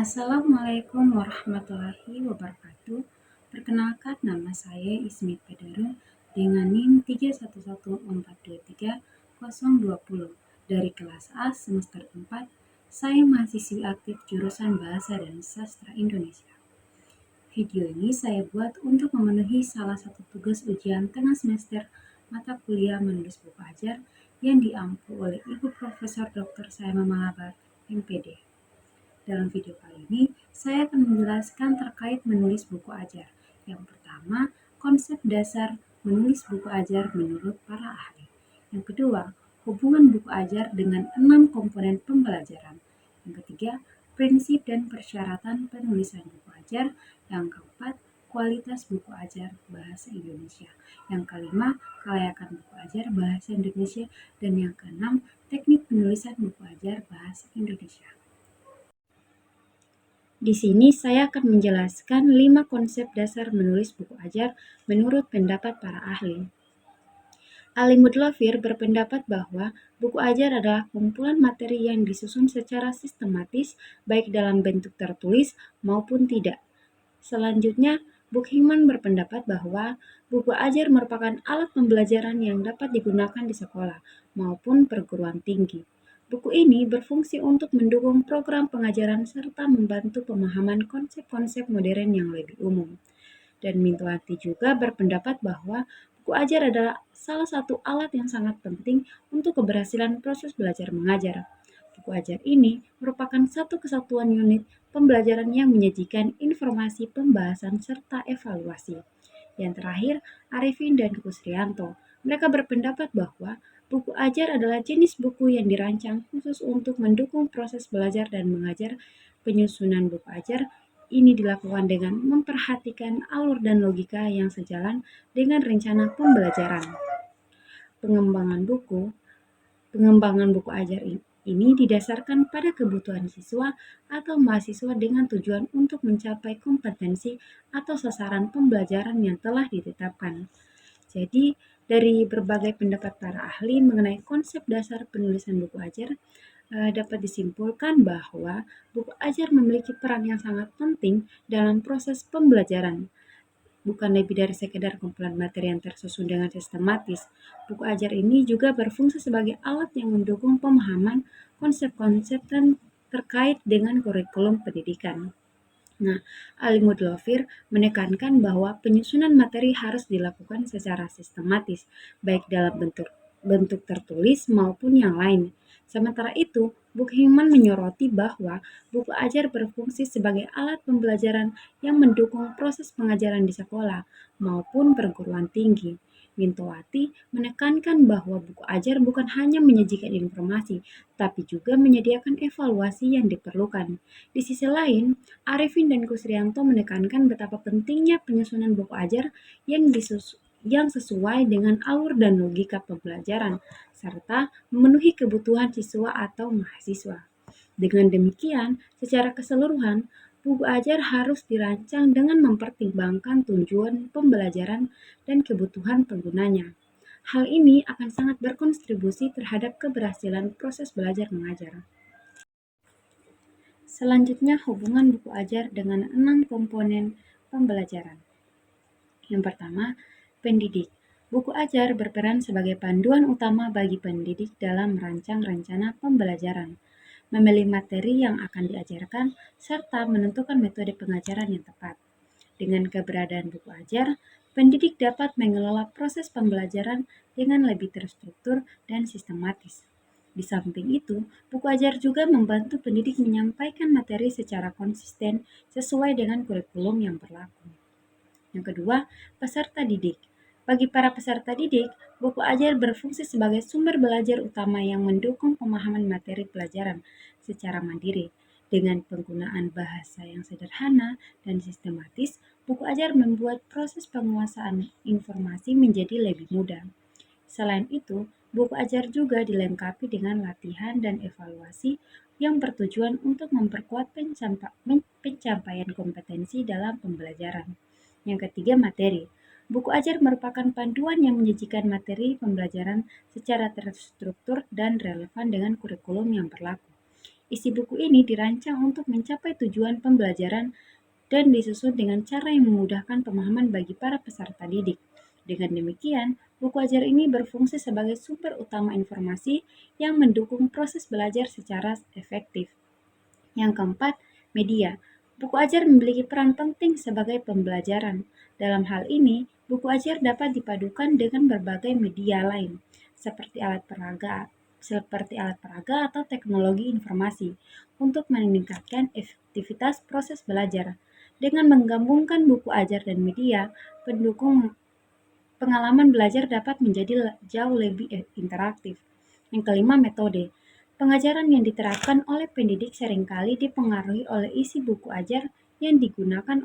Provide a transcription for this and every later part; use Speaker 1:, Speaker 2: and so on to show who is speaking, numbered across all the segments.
Speaker 1: Assalamualaikum warahmatullahi wabarakatuh. Perkenalkan, nama saya Ismit Pedarun dengan NIM 311423020 dari kelas A semester 4. Saya mahasiswi aktif jurusan Bahasa dan Sastra Indonesia. Video ini saya buat untuk memenuhi salah satu tugas ujian tengah semester mata kuliah menulis buku ajar yang diampu oleh Ibu Profesor Dr. Saima Malabar, MPD. Dalam video kali ini, saya akan menjelaskan terkait menulis buku ajar. Yang pertama, konsep dasar menulis buku ajar menurut para ahli. Yang kedua, hubungan buku ajar dengan 6 komponen pembelajaran. Yang ketiga, prinsip dan persyaratan penulisan buku ajar. Yang keempat, kualitas buku ajar bahasa Indonesia. Yang kelima, kelayakan buku ajar bahasa Indonesia. Dan yang keenam, teknik penulisan buku ajar bahasa Indonesia. Di sini saya akan menjelaskan 5 konsep dasar menulis buku ajar menurut pendapat para ahli. Alimud Lofir berpendapat bahwa buku ajar adalah kumpulan materi yang disusun secara sistematis baik dalam bentuk tertulis maupun tidak. Selanjutnya, Buchingman berpendapat bahwa buku ajar merupakan alat pembelajaran yang dapat digunakan di sekolah maupun perguruan tinggi. Buku ini berfungsi untuk mendukung program pengajaran serta membantu pemahaman konsep-konsep modern yang lebih umum. Dan Mintoati juga berpendapat bahwa buku ajar adalah salah satu alat yang sangat penting untuk keberhasilan proses belajar mengajar. Buku ajar ini merupakan satu kesatuan unit pembelajaran yang menyajikan informasi, pembahasan, serta evaluasi. Yang terakhir, Arifin dan Kusrianto. Mereka berpendapat bahwa buku ajar adalah jenis buku yang dirancang khusus untuk mendukung proses belajar dan mengajar. Penyusunan buku ajar ini dilakukan dengan memperhatikan alur dan logika yang sejalan dengan rencana pembelajaran. Pengembangan buku ajar ini didasarkan pada kebutuhan siswa atau mahasiswa dengan tujuan untuk mencapai kompetensi atau sasaran pembelajaran yang telah ditetapkan. Jadi, dari berbagai pendapat para ahli mengenai konsep dasar penulisan buku ajar, dapat disimpulkan bahwa buku ajar memiliki peran yang sangat penting dalam proses pembelajaran. Bukan lebih dari sekedar kumpulan materi yang tersusun dengan sistematis. Buku ajar ini juga berfungsi sebagai alat yang mendukung pemahaman konsep-konsep terkait dengan kurikulum pendidikan. Nah, Alimud Lofir menekankan bahwa penyusunan materi harus dilakukan secara sistematis, baik dalam bentuk tertulis maupun yang lain. Sementara itu, Buchingman menyoroti bahwa buku ajar berfungsi sebagai alat pembelajaran yang mendukung proses pengajaran di sekolah maupun perguruan tinggi. Mintoati menekankan bahwa buku ajar bukan hanya menyajikan informasi, tapi juga menyediakan evaluasi yang diperlukan. Di sisi lain, Arifin dan Kusrianto menekankan betapa pentingnya penyusunan buku ajar yang sesuai dengan alur dan logika pembelajaran, serta memenuhi kebutuhan siswa atau mahasiswa. Dengan demikian, secara keseluruhan, buku ajar harus dirancang dengan mempertimbangkan tujuan pembelajaran dan kebutuhan penggunanya. Hal ini akan sangat berkontribusi terhadap keberhasilan proses belajar mengajar. Selanjutnya, hubungan buku ajar dengan 6 komponen pembelajaran. Yang pertama, pendidik. Buku ajar berperan sebagai panduan utama bagi pendidik dalam merancang rencana pembelajaran, memilih materi yang akan diajarkan, serta menentukan metode pengajaran yang tepat. Dengan keberadaan buku ajar, pendidik dapat mengelola proses pembelajaran dengan lebih terstruktur dan sistematis. Di samping itu, buku ajar juga membantu pendidik menyampaikan materi secara konsisten sesuai dengan kurikulum yang berlaku. Yang kedua, peserta didik. Bagi para peserta didik, buku ajar berfungsi sebagai sumber belajar utama yang mendukung pemahaman materi pelajaran secara mandiri. Dengan penggunaan bahasa yang sederhana dan sistematis, buku ajar membuat proses penguasaan informasi menjadi lebih mudah. Selain itu, buku ajar juga dilengkapi dengan latihan dan evaluasi yang bertujuan untuk memperkuat pencapaian kompetensi dalam pembelajaran. Yang ketiga, materi. Buku ajar merupakan panduan yang menyajikan materi pembelajaran secara terstruktur dan relevan dengan kurikulum yang berlaku. Isi buku ini dirancang untuk mencapai tujuan pembelajaran dan disusun dengan cara yang memudahkan pemahaman bagi para peserta didik. Dengan demikian, buku ajar ini berfungsi sebagai sumber utama informasi yang mendukung proses belajar secara efektif. Yang keempat, media. Buku ajar memiliki peran penting sebagai pembelajaran. Dalam hal ini, buku ajar dapat dipadukan dengan berbagai media lain, seperti alat peraga atau teknologi informasi, untuk meningkatkan efektivitas proses belajar. Dengan menggabungkan buku ajar dan media, pendukung pengalaman belajar dapat menjadi jauh lebih interaktif. Yang kelima, metode. Pengajaran yang diterapkan oleh pendidik seringkali dipengaruhi oleh isi buku ajar yang digunakan.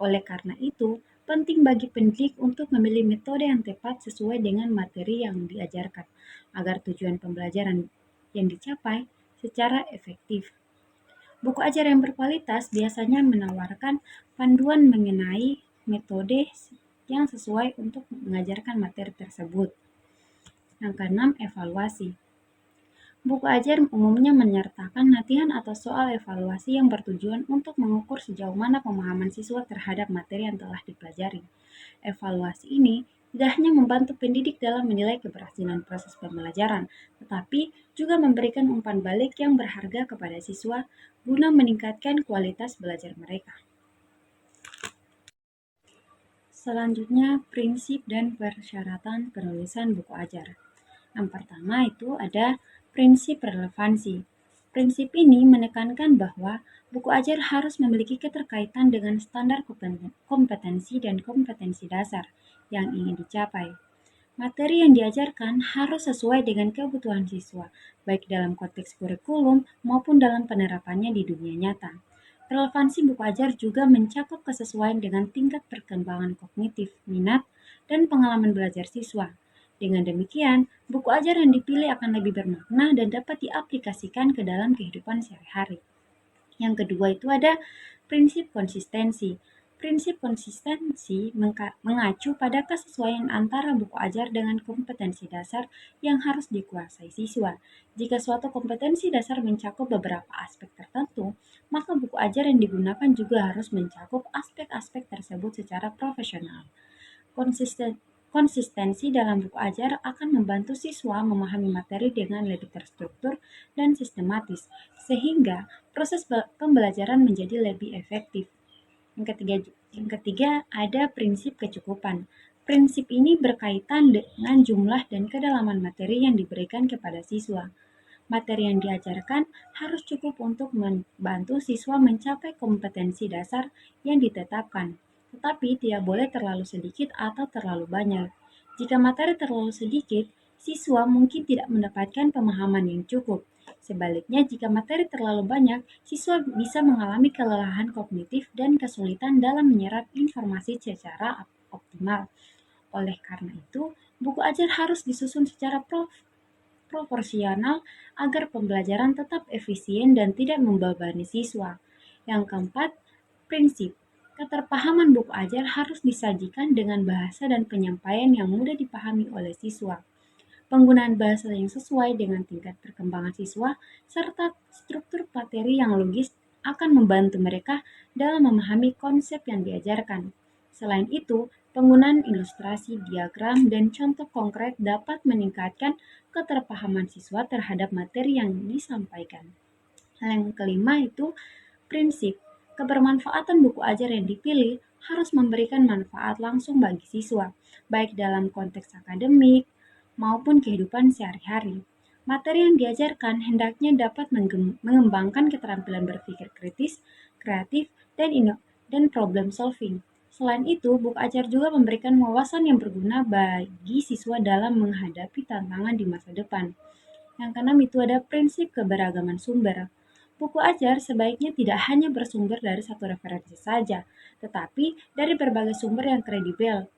Speaker 1: Oleh karena itu, penting bagi pendidik untuk memilih metode yang tepat sesuai dengan materi yang diajarkan, agar tujuan pembelajaran yang dicapai secara efektif. Buku ajar yang berkualitas biasanya menawarkan panduan mengenai metode yang sesuai untuk mengajarkan materi tersebut. Yang keenam, evaluasi. Buku ajar umumnya menyertakan latihan atau soal evaluasi yang bertujuan untuk mengukur sejauh mana pemahaman siswa terhadap materi yang telah dipelajari. Evaluasi ini tidak hanya membantu pendidik dalam menilai keberhasilan proses pembelajaran, tetapi juga memberikan umpan balik yang berharga kepada siswa guna meningkatkan kualitas belajar mereka. Selanjutnya, prinsip dan persyaratan penulisan buku ajar. Yang pertama itu ada prinsip relevansi. Prinsip ini menekankan bahwa buku ajar harus memiliki keterkaitan dengan standar kompetensi dan kompetensi dasar yang ingin dicapai. Materi yang diajarkan harus sesuai dengan kebutuhan siswa, baik dalam konteks kurikulum maupun dalam penerapannya di dunia nyata. Relevansi buku ajar juga mencakup kesesuaian dengan tingkat perkembangan kognitif, minat, dan pengalaman belajar siswa. Dengan demikian, buku ajar yang dipilih akan lebih bermakna dan dapat diaplikasikan ke dalam kehidupan sehari-hari. Yang kedua itu ada prinsip konsistensi. Prinsip konsistensi mengacu pada kesesuaian antara buku ajar dengan kompetensi dasar yang harus dikuasai siswa. Jika suatu kompetensi dasar mencakup beberapa aspek tertentu, maka buku ajar yang digunakan juga harus mencakup aspek-aspek tersebut secara profesional. Konsistensi dalam buku ajar akan membantu siswa memahami materi dengan lebih terstruktur dan sistematis, sehingga proses pembelajaran menjadi lebih efektif. Yang ketiga ada prinsip kecukupan. Prinsip ini berkaitan dengan jumlah dan kedalaman materi yang diberikan kepada siswa. Materi yang diajarkan harus cukup untuk membantu siswa mencapai kompetensi dasar yang ditetapkan, tetapi tidak boleh terlalu sedikit atau terlalu banyak. Jika materi terlalu sedikit, siswa mungkin tidak mendapatkan pemahaman yang cukup. Sebaliknya, jika materi terlalu banyak, siswa bisa mengalami kelelahan kognitif dan kesulitan dalam menyerap informasi secara optimal. Oleh karena itu, buku ajar harus disusun secara proporsional agar pembelajaran tetap efisien dan tidak membebani siswa. Yang keempat, prinsip. Keterpahaman buku ajar harus disajikan dengan bahasa dan penyampaian yang mudah dipahami oleh siswa. Penggunaan bahasa yang sesuai dengan tingkat perkembangan siswa serta struktur materi yang logis akan membantu mereka dalam memahami konsep yang diajarkan. Selain itu, penggunaan ilustrasi, diagram, dan contoh konkret dapat meningkatkan keterpahaman siswa terhadap materi yang disampaikan. Yang kelima itu prinsip. Kebermanfaatan buku ajar yang dipilih harus memberikan manfaat langsung bagi siswa, baik dalam konteks akademik maupun kehidupan sehari-hari. Materi yang diajarkan hendaknya dapat mengembangkan keterampilan berpikir kritis, kreatif, dan problem solving. Selain itu, buku ajar juga memberikan wawasan yang berguna bagi siswa dalam menghadapi tantangan di masa depan. Yang keenam itu ada prinsip keberagaman sumber. Buku ajar sebaiknya tidak hanya bersumber dari satu referensi saja, tetapi dari berbagai sumber yang kredibel.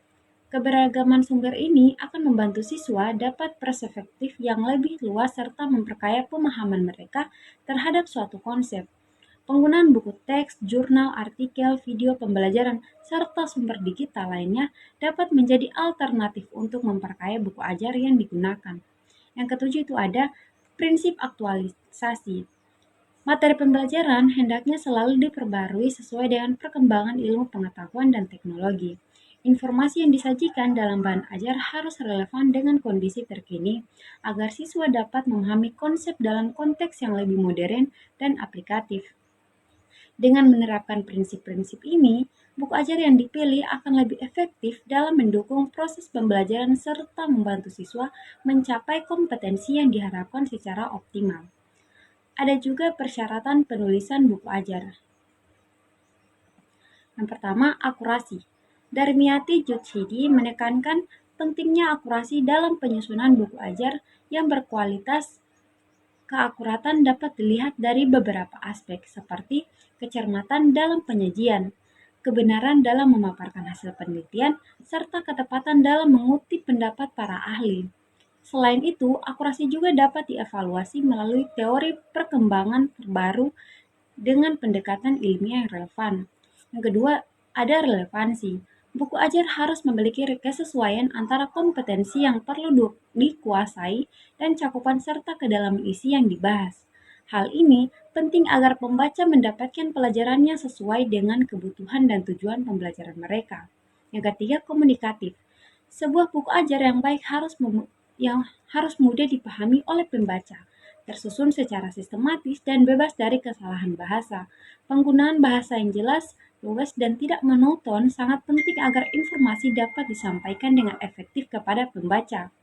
Speaker 1: Keberagaman sumber ini akan membantu siswa dapat perspektif yang lebih luas serta memperkaya pemahaman mereka terhadap suatu konsep. Penggunaan buku teks, jurnal, artikel, video pembelajaran, serta sumber digital lainnya dapat menjadi alternatif untuk memperkaya buku ajar yang digunakan. Yang ketujuh itu ada Prinsip aktualisasi. Materi pembelajaran hendaknya selalu diperbarui sesuai dengan perkembangan ilmu pengetahuan dan teknologi. Informasi yang disajikan dalam bahan ajar harus relevan dengan kondisi terkini agar siswa dapat memahami konsep dalam konteks yang lebih modern dan aplikatif. Dengan menerapkan prinsip-prinsip ini, buku ajar yang dipilih akan lebih efektif dalam mendukung proses pembelajaran serta membantu siswa mencapai kompetensi yang diharapkan secara optimal. Ada juga persyaratan penulisan buku ajar. Yang pertama, akurasi. Darmiati Judhidi menekankan pentingnya akurasi dalam penyusunan buku ajar yang berkualitas. Keakuratan dapat dilihat dari beberapa aspek seperti kecermatan dalam penyajian, kebenaran dalam memaparkan hasil penelitian, serta ketepatan dalam mengutip pendapat para ahli. Selain itu, akurasi juga dapat dievaluasi melalui teori perkembangan terbaru dengan pendekatan ilmiah yang relevan. Yang kedua, ada relevansi. Buku ajar harus memiliki kesesuaian antara kompetensi yang perlu dikuasai dan cakupan serta kedalaman isi yang dibahas. Hal ini penting agar pembaca mendapatkan pelajarannya sesuai dengan kebutuhan dan tujuan pembelajaran mereka. Yang ketiga, komunikatif. Sebuah buku ajar yang baik harus mudah dipahami oleh pembaca, tersusun secara sistematis dan bebas dari kesalahan bahasa. Penggunaan bahasa yang jelas, lugas, dan tidak monoton sangat penting agar informasi dapat disampaikan dengan efektif kepada pembaca.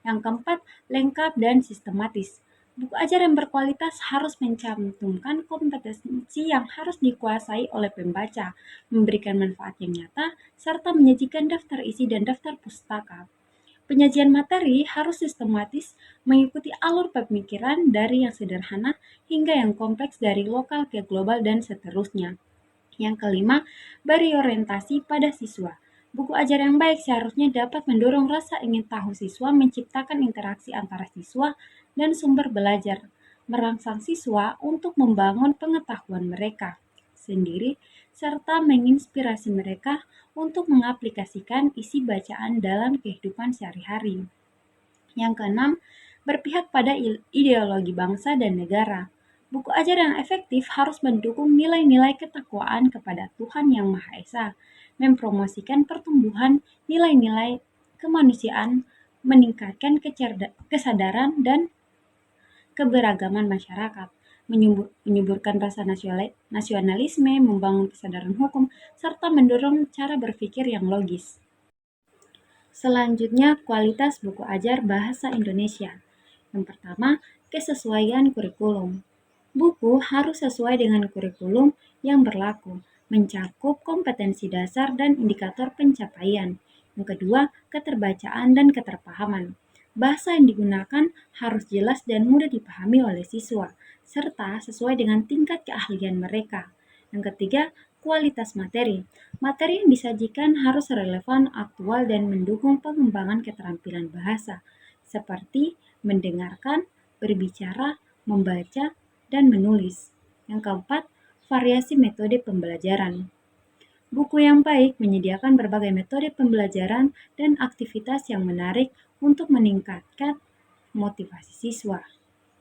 Speaker 1: Yang keempat, lengkap dan sistematis. Buku ajar yang berkualitas harus mencantumkan kompetensi yang harus dikuasai oleh pembaca, memberikan manfaat yang nyata, serta menyajikan daftar isi dan daftar pustaka. Penyajian materi harus sistematis, mengikuti alur pemikiran dari yang sederhana hingga yang kompleks dari lokal ke global dan seterusnya. Yang kelima, beri orientasi pada siswa. Buku ajar yang baik seharusnya dapat mendorong rasa ingin tahu siswa, menciptakan interaksi antara siswa dan sumber belajar, merangsang siswa untuk membangun pengetahuan mereka sendiri, serta menginspirasi mereka untuk mengaplikasikan isi bacaan dalam kehidupan sehari-hari. Yang keenam, berpihak pada ideologi bangsa dan negara. Buku ajar yang efektif harus mendukung nilai-nilai ketakwaan kepada Tuhan Yang Maha Esa, mempromosikan pertumbuhan nilai-nilai kemanusiaan, meningkatkan kesadaran dan keberagaman masyarakat, menyuburkan rasa nasionalisme, membangun kesadaran hukum, serta mendorong cara berpikir yang logis. Selanjutnya, kualitas buku ajar bahasa Indonesia. Yang pertama, kesesuaian kurikulum. Buku harus sesuai dengan kurikulum yang berlaku, mencakup kompetensi dasar dan indikator pencapaian. Yang kedua, keterbacaan dan keterpahaman. Bahasa yang digunakan harus jelas dan mudah dipahami oleh siswa, serta sesuai dengan tingkat keahlian mereka. Yang ketiga, kualitas materi. Materi yang disajikan harus relevan, aktual, dan mendukung pengembangan keterampilan bahasa, seperti mendengarkan, berbicara, membaca, dan menulis. Yang keempat, variasi metode pembelajaran. Buku yang baik menyediakan berbagai metode pembelajaran dan aktivitas yang menarik untuk meningkatkan motivasi siswa.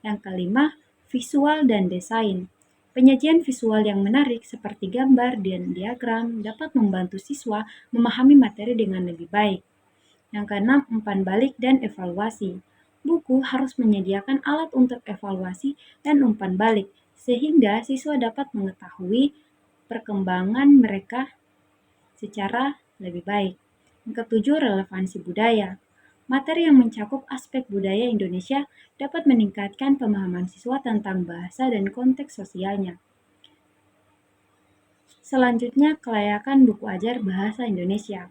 Speaker 1: Yang kelima, visual dan desain. Penyajian visual yang menarik seperti gambar dan diagram dapat membantu siswa memahami materi dengan lebih baik. Yang keenam, umpan balik dan evaluasi. Buku harus menyediakan alat untuk evaluasi dan umpan balik, sehingga siswa dapat mengetahui perkembangan mereka secara lebih baik. Yang ketujuh, relevansi budaya. Materi yang mencakup aspek budaya Indonesia dapat meningkatkan pemahaman siswa tentang bahasa dan konteks sosialnya. Selanjutnya, kelayakan buku ajar bahasa Indonesia.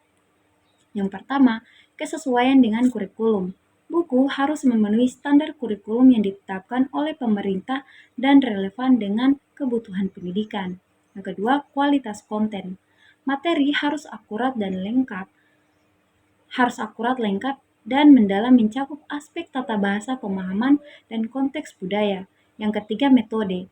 Speaker 1: Yang pertama, kesesuaian dengan kurikulum. Buku harus memenuhi standar kurikulum yang ditetapkan oleh pemerintah dan relevan dengan kebutuhan pendidikan. Yang kedua, kualitas konten. Materi harus akurat, lengkap, dan mendalam, mencakup aspek tata bahasa, pemahaman, dan konteks budaya. Yang ketiga, metode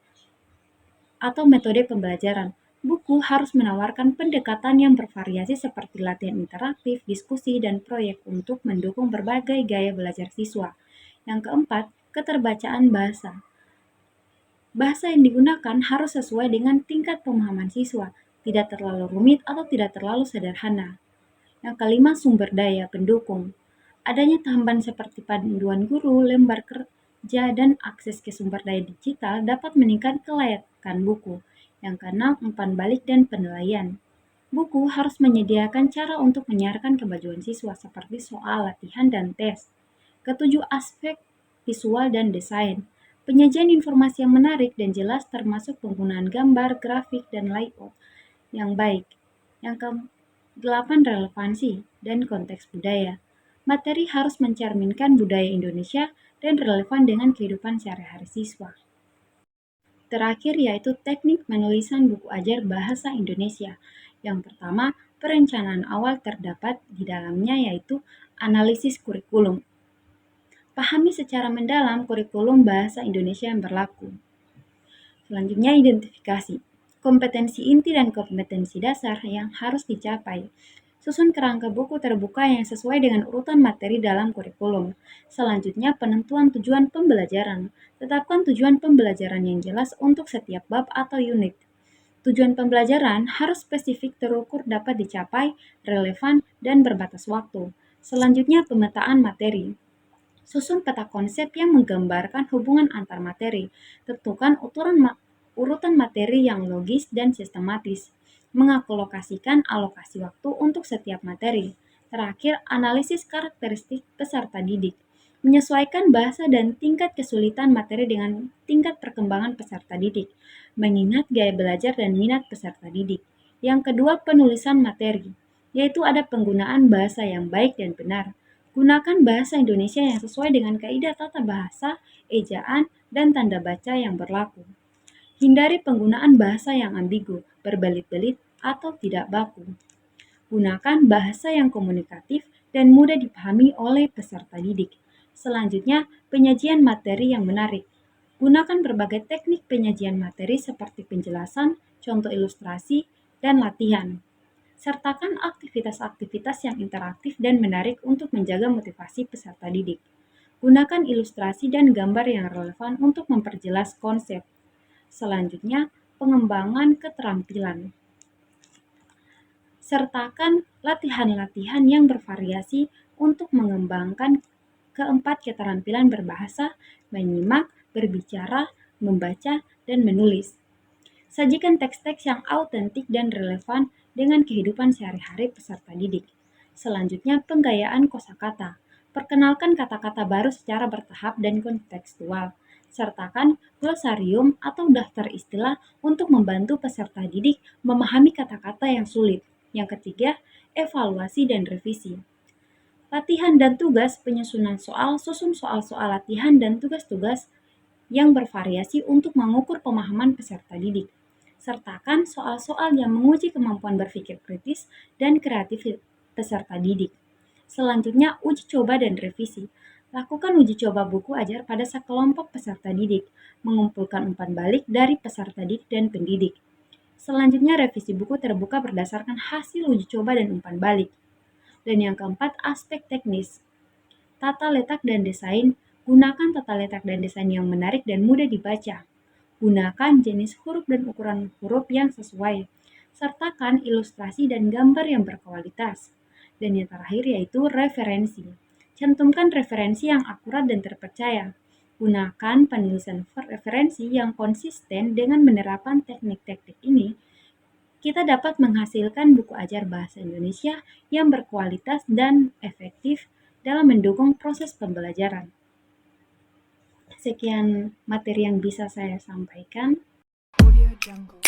Speaker 1: pembelajaran. Buku harus menawarkan pendekatan yang bervariasi seperti latihan interaktif, diskusi, dan proyek untuk mendukung berbagai gaya belajar siswa. Yang keempat, keterbacaan bahasa. Bahasa yang digunakan harus sesuai dengan tingkat pemahaman siswa, tidak terlalu rumit atau tidak terlalu sederhana. Yang kelima, sumber daya pendukung. Adanya tambahan seperti panduan guru, lembar kerja, dan akses ke sumber daya digital dapat meningkatkan kelayakan buku. Yang keenam, umpan balik dan penilaian. Buku harus menyediakan cara untuk menyiarkan kemajuan siswa seperti soal, latihan, dan tes. Ketujuh, aspek visual dan desain. Penyajian informasi yang menarik dan jelas termasuk penggunaan gambar, grafik, dan layout yang baik. Yang ke-8, relevansi dan konteks budaya. Materi harus mencerminkan budaya Indonesia dan relevan dengan kehidupan sehari-hari siswa. Terakhir yaitu teknik penulisan buku ajar bahasa Indonesia. Yang pertama, perencanaan awal terdapat di dalamnya yaitu analisis kurikulum. Pahami secara mendalam kurikulum bahasa Indonesia yang berlaku. Selanjutnya, identifikasi kompetensi inti dan kompetensi dasar yang harus dicapai. Susun kerangka buku terbuka yang sesuai dengan urutan materi dalam kurikulum. Selanjutnya, penentuan tujuan pembelajaran. Tetapkan tujuan pembelajaran yang jelas untuk setiap bab atau unit. Tujuan pembelajaran harus spesifik, terukur, dapat dicapai, relevan, dan berbatas waktu. Selanjutnya, pemetaan materi. Susun peta konsep yang menggambarkan hubungan antar materi. Tentukan urutan materi yang logis dan sistematis. Mengalokasikan alokasi waktu untuk setiap materi. Terakhir, analisis karakteristik peserta didik. Menyesuaikan bahasa dan tingkat kesulitan materi dengan tingkat perkembangan peserta didik. Mengingat gaya belajar dan minat peserta didik. Yang kedua, penulisan materi, yaitu ada penggunaan bahasa yang baik dan benar. Gunakan bahasa Indonesia yang sesuai dengan kaidah tata bahasa, ejaan, dan tanda baca yang berlaku. Hindari penggunaan bahasa yang ambigu, berbelit-belit, atau tidak baku. Gunakan bahasa yang komunikatif dan mudah dipahami oleh peserta didik. Selanjutnya, penyajian materi yang menarik. Gunakan berbagai teknik penyajian materi seperti penjelasan, contoh ilustrasi, dan latihan. Sertakan aktivitas-aktivitas yang interaktif dan menarik untuk menjaga motivasi peserta didik. Gunakan ilustrasi dan gambar yang relevan untuk memperjelas konsep. Selanjutnya, pengembangan keterampilan. Sertakan latihan-latihan yang bervariasi untuk mengembangkan keempat keterampilan berbahasa, menyimak, berbicara, membaca, dan menulis. Sajikan teks-teks yang autentik dan relevan dengan kehidupan sehari-hari peserta didik. Selanjutnya, penggayaan kosakata. Perkenalkan kata-kata baru secara bertahap dan kontekstual. Sertakan glosarium atau daftar istilah untuk membantu peserta didik memahami kata-kata yang sulit. Yang ketiga, evaluasi dan revisi. Latihan dan tugas penyusunan soal, susun soal-soal latihan dan tugas-tugas yang bervariasi untuk mengukur pemahaman peserta didik. Sertakan soal-soal yang menguji kemampuan berpikir kritis dan kreatif peserta didik. Selanjutnya, uji coba dan revisi. Lakukan uji coba buku ajar pada sekelompok peserta didik, mengumpulkan umpan balik dari peserta didik dan pendidik. Selanjutnya, revisi buku terbuka berdasarkan hasil uji coba dan umpan balik. Dan yang keempat, aspek teknis. Tata letak dan desain. Gunakan tata letak dan desain yang menarik dan mudah dibaca. Gunakan jenis huruf dan ukuran huruf yang sesuai. Sertakan ilustrasi dan gambar yang berkualitas. Dan yang terakhir yaitu referensi. Cantumkan referensi yang akurat dan terpercaya. Gunakan penulisan referensi yang konsisten. Dengan menerapkan teknik-teknik ini, kita dapat menghasilkan buku ajar bahasa Indonesia yang berkualitas dan efektif dalam mendukung proses pembelajaran. Sekian materi yang bisa saya sampaikan. Audio Jungle.